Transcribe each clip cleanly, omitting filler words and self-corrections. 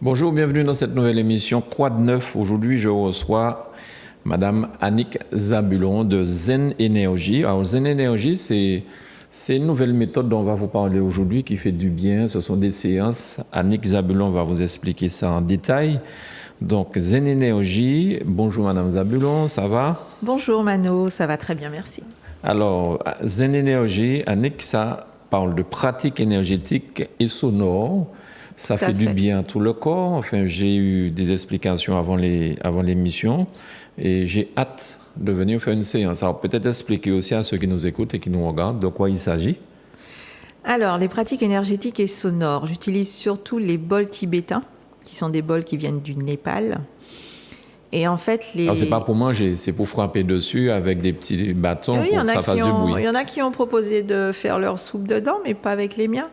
Bonjour, bienvenue dans cette nouvelle émission Quoi de neuf. Aujourd'hui, je reçois Madame Annick Zabulon de Zen Energy. Alors, Zen Energy, c'est une nouvelle méthode dont on va vous parler aujourd'hui qui fait du bien. Ce sont des séances. Annick Zabulon va vous expliquer ça en détail. Donc, Zen Energy. Bonjour Madame Zabulon, ça va? Bonjour Mano, ça va très bien, merci. Alors, Zen Energy, Annick, ça parle de pratiques énergétiques et sonores. Ça fait du bien à tout le corps. Enfin, j'ai eu des explications avant l'émission et j'ai hâte de venir faire une séance. Alors, peut-être expliquer aussi à ceux qui nous écoutent et qui nous regardent de quoi il s'agit. Alors, les pratiques énergétiques et sonores, j'utilise surtout les bols tibétains, qui sont des bols qui viennent du Népal. Et en fait, Alors, c'est pas pour manger, c'est pour frapper dessus avec des petits bâtons pour que ça fasse du bruit. Il y en a qui ont proposé de faire leur soupe dedans, mais pas avec les miens.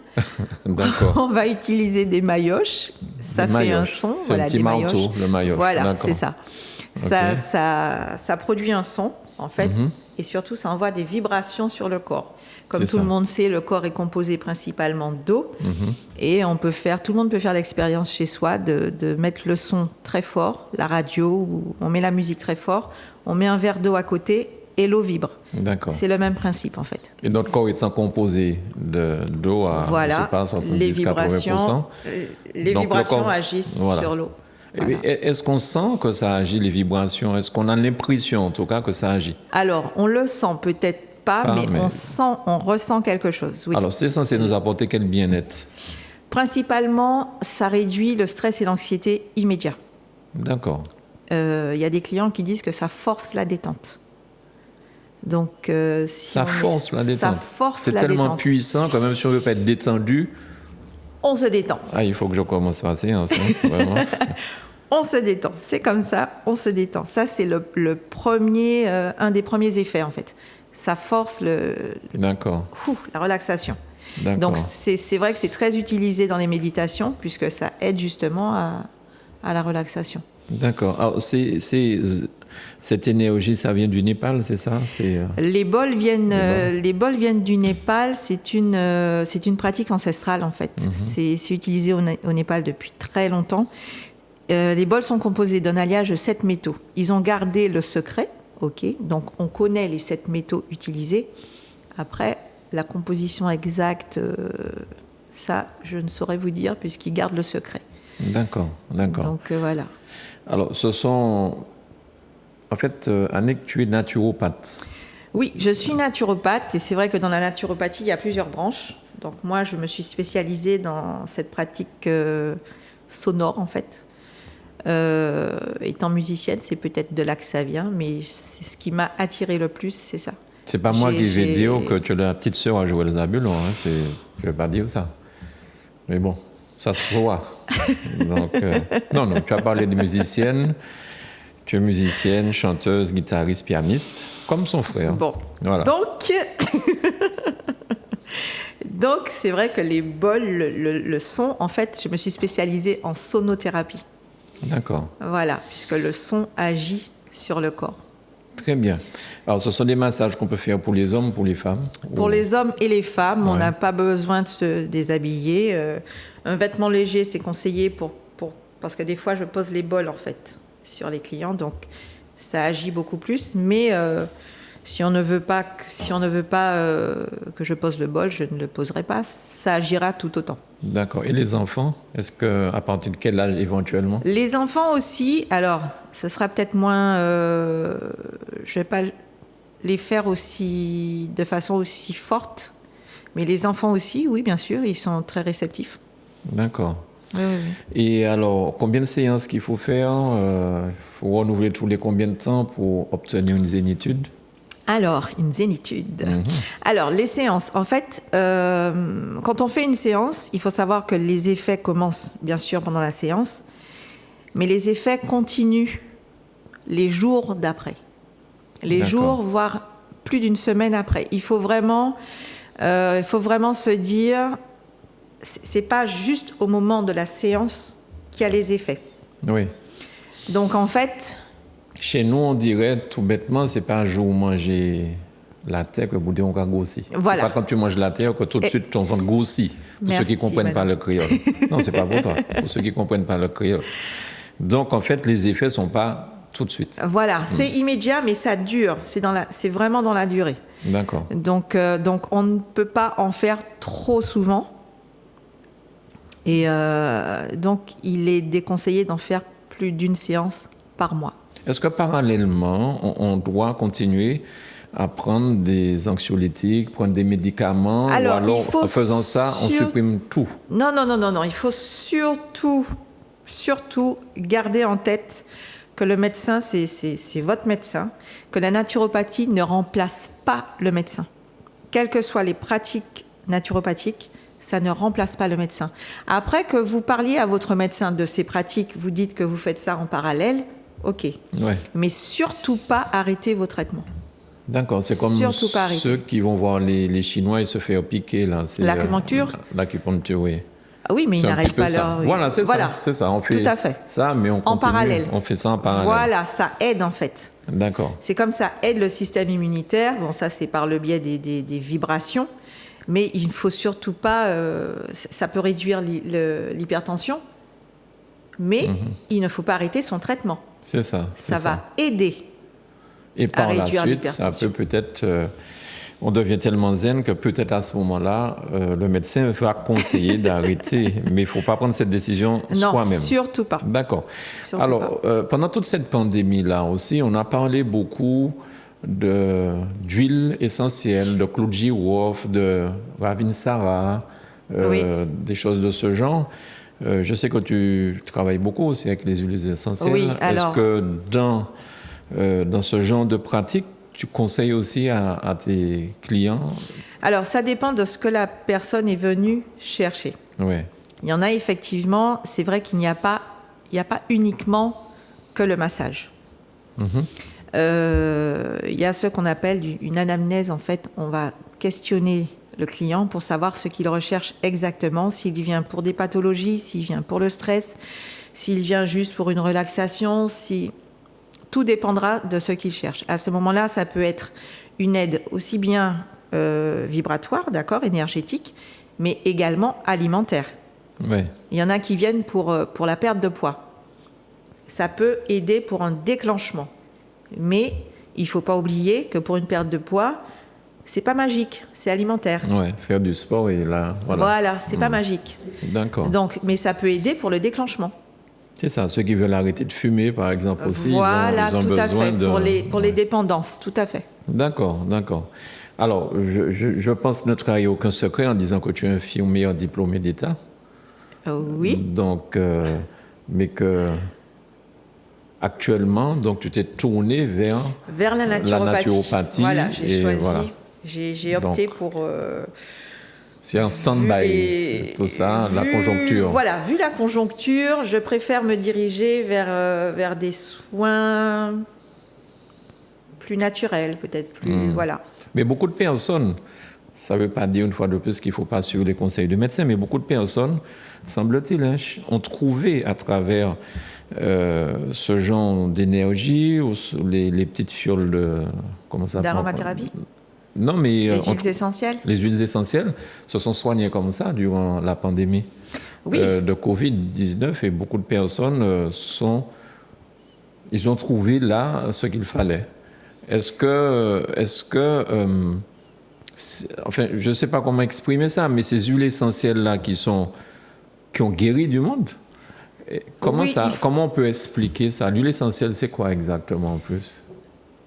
D'accord. On va utiliser des maillotches. Ça fait un son. C'est voilà, un petit marteau, le maillotche. Voilà, c'est ça. Okay. Ça produit un son, en fait, et surtout, ça envoie des vibrations sur le corps. Comme tout le monde sait, le corps est composé principalement d'eau, et tout le monde peut faire l'expérience chez soi de mettre le son très fort, la radio, où on met la musique très fort, on met un verre d'eau à côté et l'eau vibre. D'accord. C'est le même principe en fait. Et notre corps étant composé d'eau à, voilà, je sais pas, 70-80%. Les vibrations corps, agissent sur l'eau. Voilà. Est-ce qu'on sent que ça agit, les vibrations? Est-ce qu'on a l'impression, en tout cas, que ça agit? Alors, on le sent peut-être pas, mais on ressent quelque chose. Oui. Alors, c'est censé nous apporter quel bien-être? Principalement, ça réduit le stress et l'anxiété immédiat. D'accord. Y a des clients qui disent que ça force la détente. Donc, ça force la détente. Ça force la détente. C'est tellement puissant, quand même, si on ne veut pas être détendu. On se détend. Ah, il faut que je commence ma séance, hein, vraiment. On se détend, c'est comme ça, on se détend. Ça, c'est un des premiers effets, en fait. Ça force la relaxation. Donc, c'est vrai que c'est très utilisé dans les méditations, puisque ça aide justement à la relaxation. D'accord. Alors, cette énergie, ça vient du Népal, c'est ça? Les bols viennent du Népal. C'est une pratique ancestrale, en fait. C'est utilisé au Népal depuis très longtemps. Les bols sont composés d'un alliage de 7 métaux. Ils ont gardé le secret, donc on connaît les 7 métaux utilisés. Après, la composition exacte, ça, je ne saurais vous dire, puisqu'ils gardent le secret. D'accord. Donc, voilà. Alors, en fait, Annick, tu es naturopathe. Oui, je suis naturopathe, et c'est vrai que dans la naturopathie, il y a plusieurs branches. Donc moi, je me suis spécialisée dans cette pratique sonore, en fait. Étant musicienne, c'est peut-être de là que ça vient, mais c'est ce qui m'a attiré le plus, c'est ça. C'est pas moi qui vais dire que tu es la petite sœur à Joël Zabulon, hein. Je vais pas dire ça. Mais bon, ça se voit. Donc, non, tu as parlé de musicienne. Tu es musicienne, chanteuse, guitariste, pianiste, comme son frère. Bon, voilà. Donc c'est vrai que les bols, le son, en fait, je me suis spécialisée en sonothérapie. D'accord. Voilà, puisque le son agit sur le corps. Très bien. Alors, ce sont des massages qu'on peut faire pour les hommes, pour les femmes? Pour les hommes et les femmes, on n'a pas besoin de se déshabiller. Un vêtement léger, c'est conseillé parce que des fois, je pose les bols, en fait, sur les clients, donc ça agit beaucoup plus. Mais si on ne veut pas que je pose le bol, je ne le poserai pas. Ça agira tout autant. D'accord. Et les enfants, à partir de quel âge éventuellement? Les enfants aussi. Alors, ce sera peut-être moins. Je vais pas les faire de façon aussi forte, mais les enfants aussi, oui, bien sûr, ils sont très réceptifs. D'accord. Oui. Et alors, combien de séances qu'il faut faire? Il faut renouveler tous les combien de temps pour obtenir une zénitude? Alors, une zénitude. Alors, les séances, en fait, quand on fait une séance, il faut savoir que les effets commencent, bien sûr, pendant la séance, mais les effets continuent les jours d'après. Les jours, voire plus d'une semaine après. Il faut vraiment se dire, c'est pas juste au moment de la séance qu'il y a les effets. Oui. Donc, en fait... Chez nous, on dirait tout bêtement, c'est pas un jour où manger la terre que boudin on a grossi. Voilà. C'est pas quand tu manges la terre que tout de suite ton ventre grossit. Pour ceux qui ne comprennent pas le créole. Non, c'est pas pour toi. Pour ceux qui ne comprennent pas le créole. Donc, en fait, les effets ne sont pas tout de suite. Voilà, c'est immédiat, mais ça dure. C'est vraiment dans la durée. D'accord. Donc, on ne peut pas en faire trop souvent. Et donc, il est déconseillé d'en faire plus d'une séance par mois. Est-ce que parallèlement, on doit continuer à prendre des anxiolytiques, prendre des médicaments, alors, ou alors en faisant ça, on supprime tout? Non. Il faut surtout garder en tête que le médecin, c'est votre médecin, que la naturopathie ne remplace pas le médecin. Quelles que soient les pratiques naturopathiques, ça ne remplace pas le médecin. Après que vous parliez à votre médecin de ces pratiques, vous dites que vous faites ça en parallèle, ok. Ouais. Mais surtout pas arrêter vos traitements. D'accord, c'est comme ceux qui vont voir les Chinois et se faire piquer. L'acupuncture L'acupuncture, oui. Ah oui, mais ils n'arrêtent pas leur... Voilà, c'est ça. On fait tout à fait. Ça, mais on continue. En parallèle. On fait ça en parallèle. Voilà, ça aide en fait. D'accord. C'est comme ça aide le système immunitaire. Bon, ça, c'est par le biais des vibrations. Mais il ne faut surtout pas... ça peut réduire l'hypertension. Mais il ne faut pas arrêter son traitement. C'est ça. Ça va aider et par à réduire la suite, l'hypertension. Ça peut peut-être... on devient tellement zen que peut-être à ce moment-là, le médecin va conseiller d'arrêter. Mais il ne faut pas prendre cette décision soi-même. Non, surtout pas. D'accord. Alors, pendant toute cette pandémie-là aussi, on a parlé beaucoup d'huile essentielle, de Claude Giroff, de Ravinsara, des choses de ce genre. Je sais que tu travailles beaucoup aussi avec les huiles essentielles. Oui, alors... Est-ce que dans ce genre de pratique, tu conseilles aussi à tes clients? Alors, ça dépend de ce que la personne est venue chercher. Oui. Il y en a effectivement, c'est vrai qu'il n'y a pas uniquement que le massage. Il y a ce qu'on appelle une anamnèse. En fait, on va questionner le client pour savoir ce qu'il recherche exactement, s'il vient pour des pathologies, s'il vient pour le stress, s'il vient juste pour une relaxation, tout dépendra de ce qu'il cherche. À ce moment-là, ça peut être une aide aussi bien vibratoire, d'accord, énergétique, mais également alimentaire. Ouais. Il y en a qui viennent pour la perte de poids. Ça peut aider pour un déclenchement. Mais il ne faut pas oublier que pour une perte de poids, c'est pas magique, c'est alimentaire. Ouais, faire du sport et là, voilà. Voilà, c'est pas magique. D'accord. Donc, mais ça peut aider pour le déclenchement. C'est ça, ceux qui veulent arrêter de fumer, par exemple, aussi, voilà, ils ont tout besoin à fait, de... pour les dépendances, tout à fait. D'accord. Alors, je pense ne trahir aucun secret en disant que tu es infirmière diplômée d'État. Oui. Donc, mais que actuellement, donc tu t'es tournée vers la naturopathie. Voilà, j'ai choisi. Voilà. J'ai opté pour. C'est un stand-by, tout ça, la conjoncture. Voilà, vu la conjoncture, je préfère me diriger vers des soins plus naturels, peut-être plus. Voilà. Mais beaucoup de personnes, ça ne veut pas dire une fois de plus qu'il ne faut pas suivre les conseils de médecins, mais beaucoup de personnes, semble-t-il, ont trouvé à travers ce genre d'énergie, ou les petites fioles de... Comment ça s'appelle ? D'aromathérapie ? Non, mais... Les huiles essentielles ? Les huiles essentielles se sont soignées comme ça durant la pandémie de Covid-19 et beaucoup de personnes ils ont trouvé là ce qu'il fallait. Est-ce que enfin, je ne sais pas comment exprimer ça, mais ces huiles essentielles-là qui ont guéri du monde, comment on peut expliquer ça? L'huile essentielle, c'est quoi exactement en plus?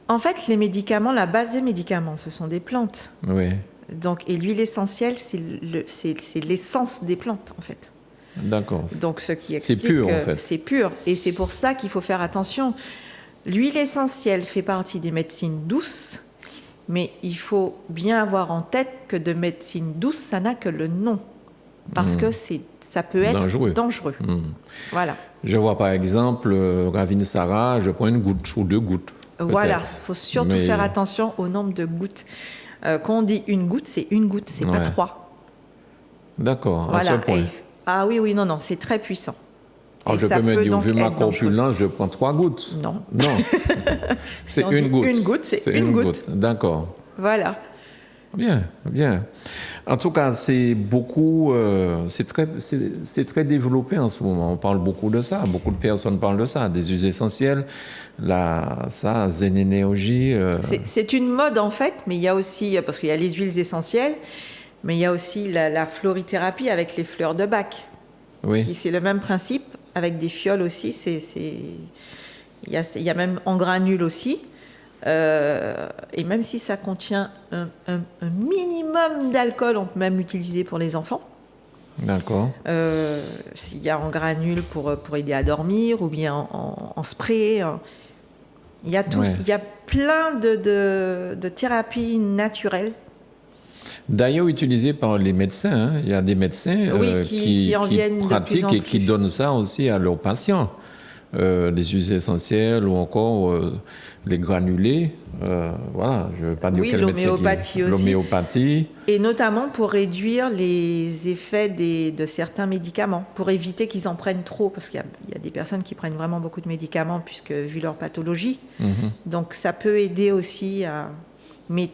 En fait, les médicaments, la base des médicaments, ce sont des plantes. Oui. Donc, et l'huile essentielle, c'est l'essence des plantes, en fait. D'accord. Donc, ce qui explique c'est pur, en fait. C'est pur. Et c'est pour ça qu'il faut faire attention. L'huile essentielle fait partie des médecines douces, mais il faut bien avoir en tête que de médecine douce, ça n'a que le nom. Parce que ça peut être dangereux. Voilà. Je vois par exemple Ravinsara, je prends une goutte ou 2 gouttes. Voilà, il faut surtout faire attention au nombre de gouttes. Quand on dit une goutte, c'est une goutte, c'est pas 3. D'accord, voilà. à ce point. Ah oui, non, c'est très puissant. Alors je peux me dire, vu ma corpulence, je prends 3 gouttes. Non. C'est une goutte. Une goutte, c'est une goutte. D'accord. Voilà. Bien, bien. En tout cas, c'est beaucoup, c'est très développé en ce moment. On parle beaucoup de ça. Beaucoup de personnes parlent de ça, des huiles essentielles, ça, Zen Énergie. C'est une mode en fait, mais il y a aussi, parce qu'il y a les huiles essentielles, mais il y a aussi la florithérapie avec les fleurs de Bach. Oui. C'est le même principe, avec des fioles aussi. Il y a même en granules aussi. Et même si ça contient un minimum d'alcool, on peut même l'utiliser pour les enfants. D'accord. S'il y a en granules pour aider à dormir, ou bien en spray. Il y a tous, il y a plein de thérapies naturelles. D'ailleurs, utilisé par les médecins. Hein. Il y a des médecins qui pratiquent et qui donnent ça aussi à leurs patients. Les huiles essentielles ou encore les granulés. Voilà, je ne veux pas dire quel médecin. L'homéopathie aussi. L'homéopathie. Et notamment pour réduire les effets de certains médicaments, pour éviter qu'ils en prennent trop, parce qu'il y a des personnes qui prennent vraiment beaucoup de médicaments, puisque vu leur pathologie. Donc ça peut aider aussi à... Mais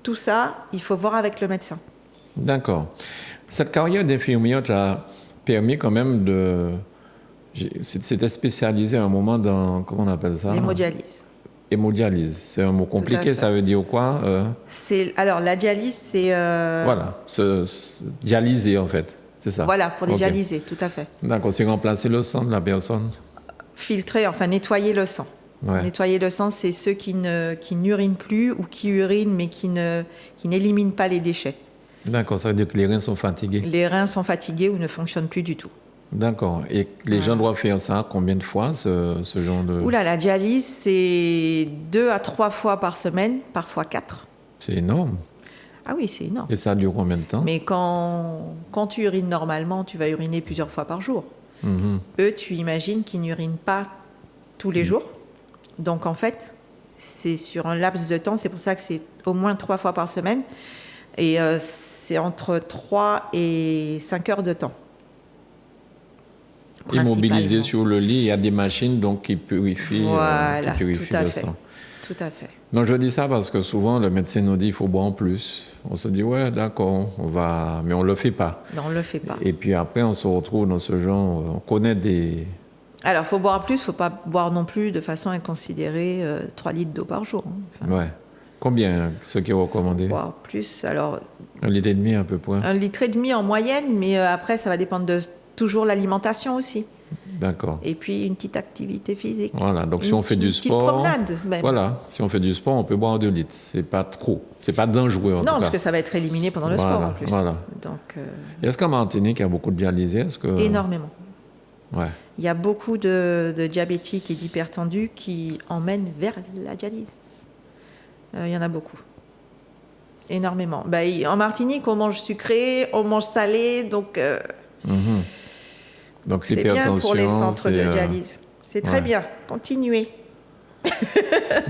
tout ça, il faut voir avec le médecin. D'accord. Cette carrière d'infirmière t'a permis quand même de... C'était spécialisé à un moment dans... Comment on appelle ça? L'hémodialyse. Hémodialyse. C'est un mot compliqué, ça veut dire quoi? Alors, la dialyse, c'est... Voilà, dialyser en fait, c'est ça? Voilà, pour dialyser, tout à fait. D'accord, c'est remplacer le sang de la personne? Filtrer, enfin nettoyer le sang. Ouais. Nettoyer le sang, c'est ceux qui n'urinent plus ou qui urinent mais qui n'éliminent pas les déchets. D'accord, ça veut dire que les reins sont fatigués? Les reins sont fatigués ou ne fonctionnent plus du tout. D'accord. Et les gens doivent faire ça combien de fois, ce genre de... Oula, la dialyse, c'est 2 à 3 fois par semaine, parfois 4. C'est énorme. Ah oui, c'est énorme. Et ça dure combien de temps? Mais quand tu urines normalement, tu vas uriner plusieurs fois par jour. Eux, tu imagines qu'ils n'urinent pas tous les jours. Donc en fait, c'est sur un laps de temps, c'est pour ça que c'est au moins 3 fois par semaine. Et c'est entre 3 et 5 heures de temps. Immobilisé sur le lit, il y a des machines donc, qui purifient, voilà, le sang. Tout à fait. Non, je dis ça parce que souvent, le médecin nous dit qu'il faut boire en plus. On se dit, ouais, d'accord, mais on ne le fait pas. Non, on ne le fait pas. Et puis après, on se retrouve dans ce genre, on connaît des... Alors, il faut boire plus, il ne faut pas boire non plus de façon inconsidérée 3 litres d'eau par jour. Enfin, ouais. Combien, ce qui est recommandé? Boire plus, alors... 1,5 litre à peu près. 1,5 litre en moyenne, mais après, ça va dépendre de toujours l'alimentation aussi. D'accord. Et puis une petite activité physique. Voilà, donc si on fait du sport... Une petite promenade même. Voilà, si on fait du sport, on peut boire 2 litres. C'est pas trop, c'est pas dangereux en tout cas. Non, parce que ça va être éliminé pendant le sport en plus. Voilà. Donc, est-ce qu'en Martinique, il y a beaucoup de dialysés? Énormément. Ouais. Il y a beaucoup de diabétiques et d'hypertendus qui emmènent vers la dialyse. Il y en a beaucoup. Énormément. En Martinique, on mange sucré, on mange salé, donc... Donc c'est bien pour les centres de dialyse. C'est très bien. Continuez.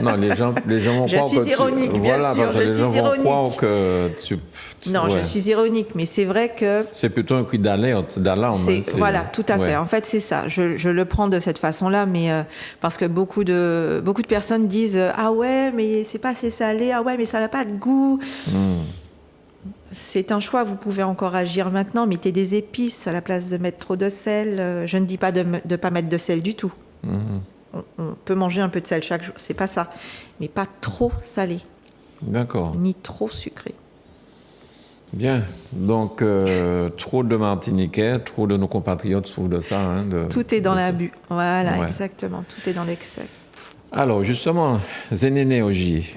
Non, les gens vont je croire que... Je suis ironique, bien sûr. Je suis ironique. Non, je suis ironique, mais c'est vrai que... C'est plutôt un cri d'alerte, d'alarme. Voilà, tout à fait. En fait, c'est ça. Je le prends de cette façon-là, mais parce que beaucoup de personnes disent « Ah ouais, mais c'est pas assez salé. Ah ouais, mais ça n'a pas de goût. » C'est un choix, vous pouvez encore agir maintenant, mettez des épices à la place de mettre trop de sel. Je ne dis pas de ne pas mettre de sel du tout. On peut manger un peu de sel chaque jour, c'est pas ça. Mais pas trop salé. D'accord. Ni trop sucré. Bien. Donc, trop de Martiniquais, trop de nos compatriotes souffrent de ça. Tout est dans l'abus. Voilà, exactement. Tout est dans l'excès. Alors, justement, Zen Énergie.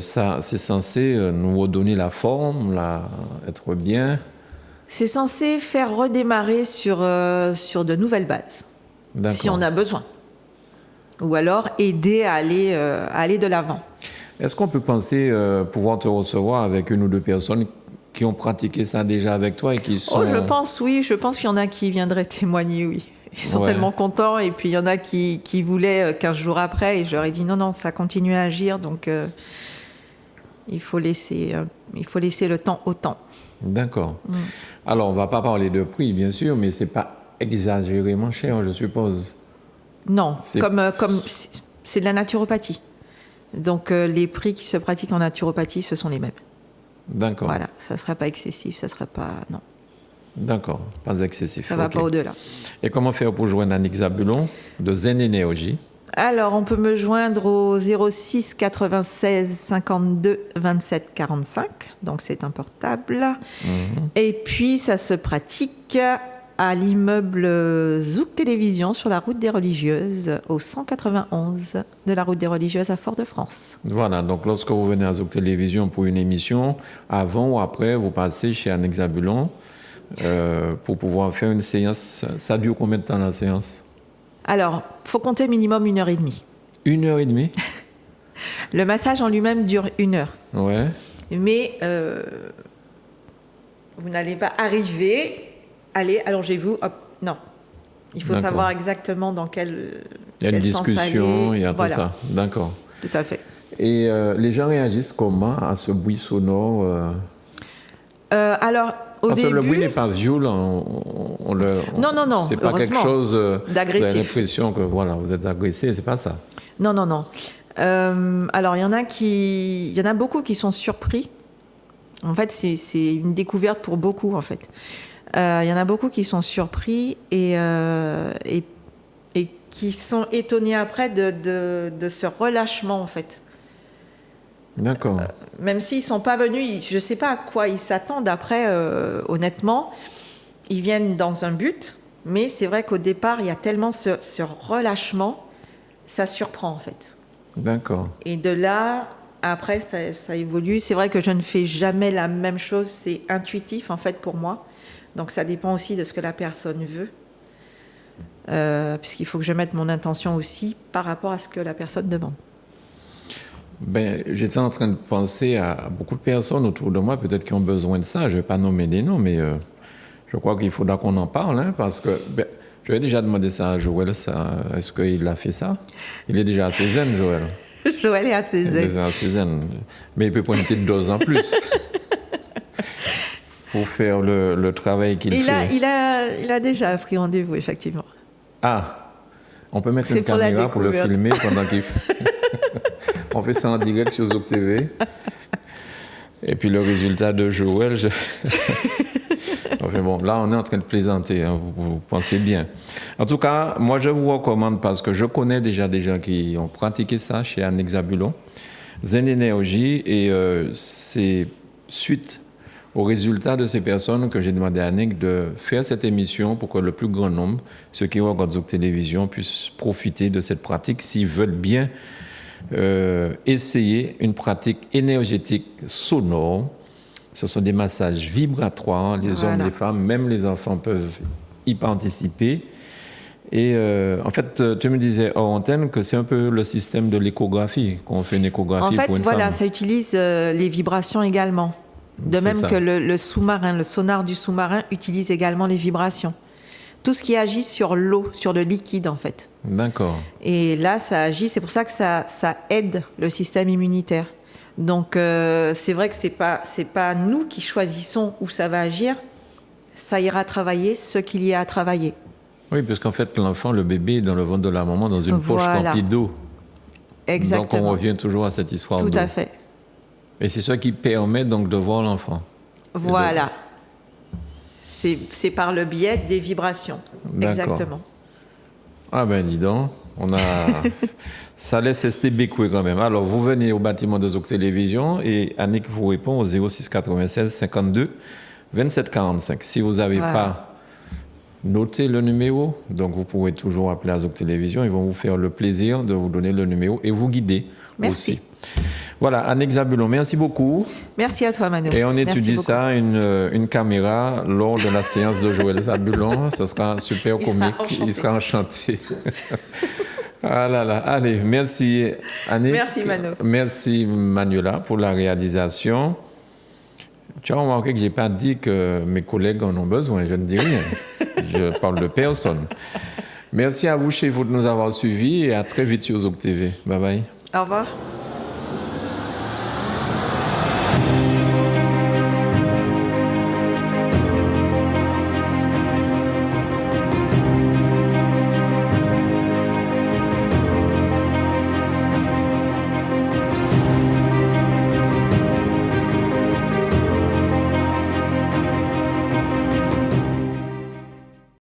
Ça, c'est censé nous redonner la forme, être bien. C'est censé faire redémarrer sur de nouvelles bases, si on a besoin. Ou alors aider à aller de l'avant. Est-ce qu'on peut penser pouvoir te recevoir avec 1 ou 2 personnes qui ont pratiqué ça déjà avec toi et qui sont... Oh, je pense, oui. Je pense qu'il y en a qui viendraient témoigner, oui. Ils sont tellement contents. Et puis, il y en a qui voulaient 15 jours après. Et je leur ai dit, non, ça continue à agir. Donc, il faut laisser le temps au temps. D'accord. Alors, on ne va pas parler de prix, bien sûr, mais ce n'est pas exagérément cher, je suppose. Non, comme c'est de la naturopathie. Donc, les prix qui se pratiquent en naturopathie, ce sont les mêmes. D'accord. Voilà, ça ne sera pas excessif, ça ne sera pas... Non, D'accord, pas excessif. ça ne va Ok. pas au-delà. Et comment faire pour joindre Annick Zabulon de Zen Énergie? Alors, on peut me joindre au 06 96 52 27 45, donc c'est un portable. Et puis, ça se pratique à l'immeuble Zouk Télévision sur la route des Religieuses, au 191 de la route des Religieuses à Fort-de-France. Voilà, donc lorsque vous venez à Zouk Télévision pour une émission, avant ou après, vous passez chez Annick Zabulon pour pouvoir faire une séance. Ça dure combien de temps la séance? Alors, il faut compter minimum 1h30. 1h30? Le massage en lui-même dure 1 heure. Ouais. Mais vous n'allez pas arriver, allez, allongez-vous, hop, non. Il faut D'accord. savoir exactement dans quel Il y a une quel sens discussion, aller. il y a Voilà, tout ça. D'accord. tout à fait. Et les gens réagissent comment à ce bruit sonore Alors, au Parce début... que le bruit n'est pas violent. Non, c'est pas quelque heureusement, chose d'agressif. Vous avez l'impression que voilà, vous êtes agressé, c'est pas ça. Non. Alors, il y en a beaucoup qui sont surpris. En fait, c'est une découverte pour beaucoup, en fait. Il y en a beaucoup qui sont surpris et qui sont étonnés après de ce relâchement, en fait. D'accord. Même s'ils ne sont pas venus, je ne sais pas à quoi ils s'attendent après, honnêtement. Ils viennent dans un but, mais c'est vrai qu'au départ, il y a tellement ce relâchement, ça surprend, en fait. D'accord. Et de là, après, ça évolue. C'est vrai que je ne fais jamais la même chose. C'est intuitif, en fait, pour moi. Donc, ça dépend aussi de ce que la personne veut. Puisqu'il faut que je mette mon intention aussi par rapport à ce que la personne demande. Ben, j'étais en train de penser à beaucoup de personnes autour de moi, peut-être qui ont besoin de ça. Je ne vais pas nommer des noms, mais je crois qu'il faudra qu'on en parle, hein, parce que je vais déjà demander ça à Joël. Est-ce qu'il a fait ça? Il est déjà assez zen, Joël. Joël est assez Il est zen. déjà assez zen. Mais il peut prendre une petite dose en plus pour faire le travail qu'il fait. Il a déjà pris rendez-vous, effectivement. Ah, on peut mettre C'est une pour la caméra pour le découverte. filmer pendant qu'il fait. On fait ça en direct sur Zouk TV. Et puis le résultat de Joël, Enfin bon, là on est en train de plaisanter, hein, vous pensez bien. En tout cas, moi je vous recommande parce que je connais déjà des gens qui ont pratiqué ça chez Annick Zabulon, Zen Énergie, et c'est suite au résultat de ces personnes que j'ai demandé à Annick de faire cette émission pour que le plus grand nombre, ceux qui regardent Zouk Télévision, puissent profiter de cette pratique s'ils veulent bien essayer une pratique énergétique sonore. Ce sont des massages vibratoires, les hommes, les femmes, même les enfants peuvent y participer. Et en fait, tu me disais hors antenne que c'est un peu le système de l'échographie, qu'on fait une échographie pour une femme. Voilà, ça utilise les vibrations également. De même que le sous-marin, le sonar du sous-marin utilise également les vibrations. Tout ce qui agit sur l'eau, sur le liquide en fait. D'accord. Et là, ça agit, c'est pour ça que ça aide le système immunitaire. Donc c'est vrai que c'est pas nous qui choisissons où ça va agir, ça ira travailler ce qu'il y a à travailler. Oui, parce qu'en fait, l'enfant, le bébé est dans le ventre de la maman, dans une poche remplie d'eau. Exactement. Donc on revient toujours à cette histoire d'eau. Tout à fait. Et c'est ça qui permet donc de voir l'enfant. Voilà. C'est par le biais des vibrations. Exactement. Ah ben dis donc, ça laisse rester bécoué quand même. Alors vous venez au bâtiment de Zouk Télévision et Annick vous répond au 06 96 52 27 45. Si vous n'avez pas noté le numéro, donc vous pouvez toujours appeler à Zouk Télévision. Ils vont vous faire le plaisir de vous donner le numéro et vous guider aussi. Voilà, Annick Zabulon, merci beaucoup. Merci à toi, Manu. Et on étudie ça, une caméra, lors de la séance de Joël Zabulon. Ce sera super comique. Il sera enchanté. Ah là là, allez, merci Annick. Merci Manu. Merci Manuela pour la réalisation. Tu as remarqué que je n'ai pas dit que mes collègues en ont besoin, je ne dis rien. Je parle de personne. Merci à vous chez vous de nous avoir suivis et à très vite sur Zouk TV. Bye bye. Au revoir.